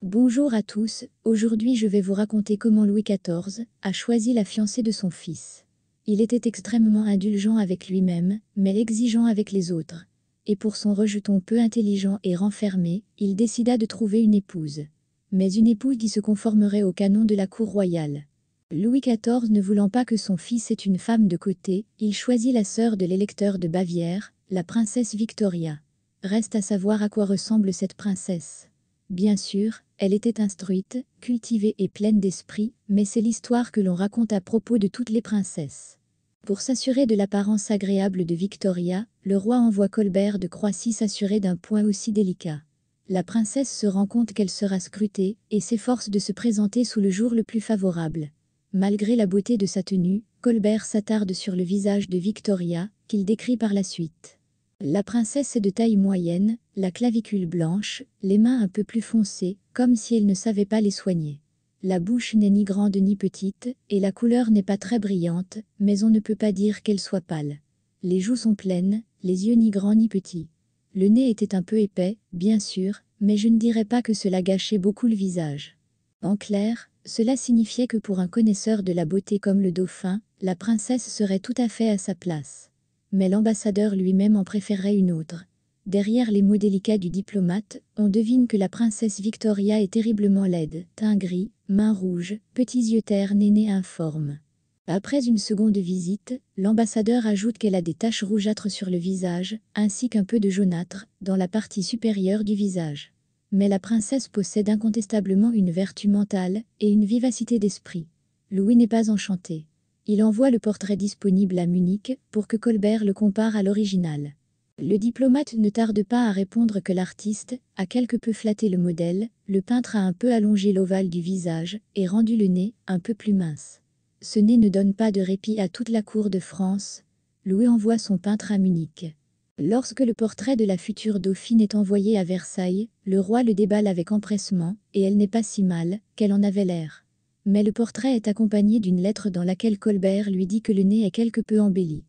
Bonjour à tous, aujourd'hui je vais vous raconter comment Louis XIV a choisi la fiancée de son fils. Il était extrêmement indulgent avec lui-même, mais exigeant avec les autres. Et pour son rejeton peu intelligent et renfermé, il décida de trouver une épouse. Mais une épouse qui se conformerait aux canons de la cour royale. Louis XIV ne voulant pas que son fils ait une femme de côté, il choisit la sœur de l'électeur de Bavière, la princesse Victoria. Reste à savoir à quoi ressemble cette princesse. Bien sûr, elle était instruite, cultivée et pleine d'esprit, mais c'est l'histoire que l'on raconte à propos de toutes les princesses. Pour s'assurer de l'apparence agréable de Victoria, le roi envoie Colbert de Croissy s'assurer d'un point aussi délicat. La princesse se rend compte qu'elle sera scrutée, et s'efforce de se présenter sous le jour le plus favorable. Malgré la beauté de sa tenue, Colbert s'attarde sur le visage de Victoria, qu'il décrit par la suite. La princesse est de taille moyenne, la clavicule blanche, les mains un peu plus foncées, comme si elle ne savait pas les soigner. La bouche n'est ni grande ni petite, et la couleur n'est pas très brillante, mais on ne peut pas dire qu'elle soit pâle. Les joues sont pleines, les yeux ni grands ni petits. Le nez était un peu épais, bien sûr, mais je ne dirais pas que cela gâchait beaucoup le visage. En clair, cela signifiait que pour un connaisseur de la beauté comme le dauphin, la princesse serait tout à fait à sa place. Mais l'ambassadeur lui-même en préférerait une autre. Derrière les mots délicats du diplomate, on devine que la princesse Victoria est terriblement laide, teint gris, mains rouges, petits yeux ternes et nez informe. Après une seconde visite, l'ambassadeur ajoute qu'elle a des taches rougeâtres sur le visage, ainsi qu'un peu de jaunâtre, dans la partie supérieure du visage. Mais la princesse possède incontestablement une vertu mentale, et une vivacité d'esprit. Louis n'est pas enchanté. Il envoie le portrait disponible à Munich, pour que Colbert le compare à l'original. Le diplomate ne tarde pas à répondre que l'artiste a quelque peu flatté le modèle, le peintre a un peu allongé l'ovale du visage, et rendu le nez un peu plus mince. Ce nez ne donne pas de répit à toute la cour de France. Louis envoie son peintre à Munich. Lorsque le portrait de la future dauphine est envoyé à Versailles, le roi le déballe avec empressement, et elle n'est pas si mal qu'elle en avait l'air. Mais le portrait est accompagné d'une lettre dans laquelle Colbert lui dit que le nez est quelque peu embelli.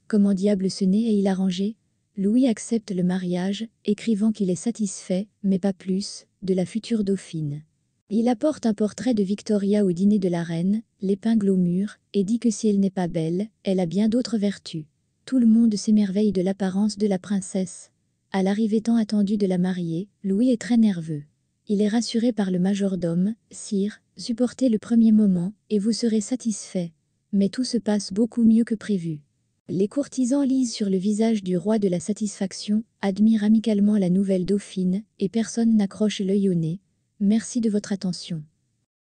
Comment diable ce nez est-il arrangé? Louis accepte le mariage, écrivant qu'il est satisfait, mais pas plus, de la future dauphine. Il apporte un portrait de Victoria au dîner de la reine, l'épingle au mur, et dit que si elle n'est pas belle, elle a bien d'autres vertus. Tout le monde s'émerveille de l'apparence de la princesse. À l'arrivée tant attendue de la mariée, Louis est très nerveux. Il est rassuré par le majordome, « Sire, supportez le premier moment, et vous serez satisfait. » Mais tout se passe beaucoup mieux que prévu. Les courtisans lisent sur le visage du roi de la satisfaction, admirent amicalement la nouvelle dauphine, et personne n'accroche l'œil au nez. Merci de votre attention.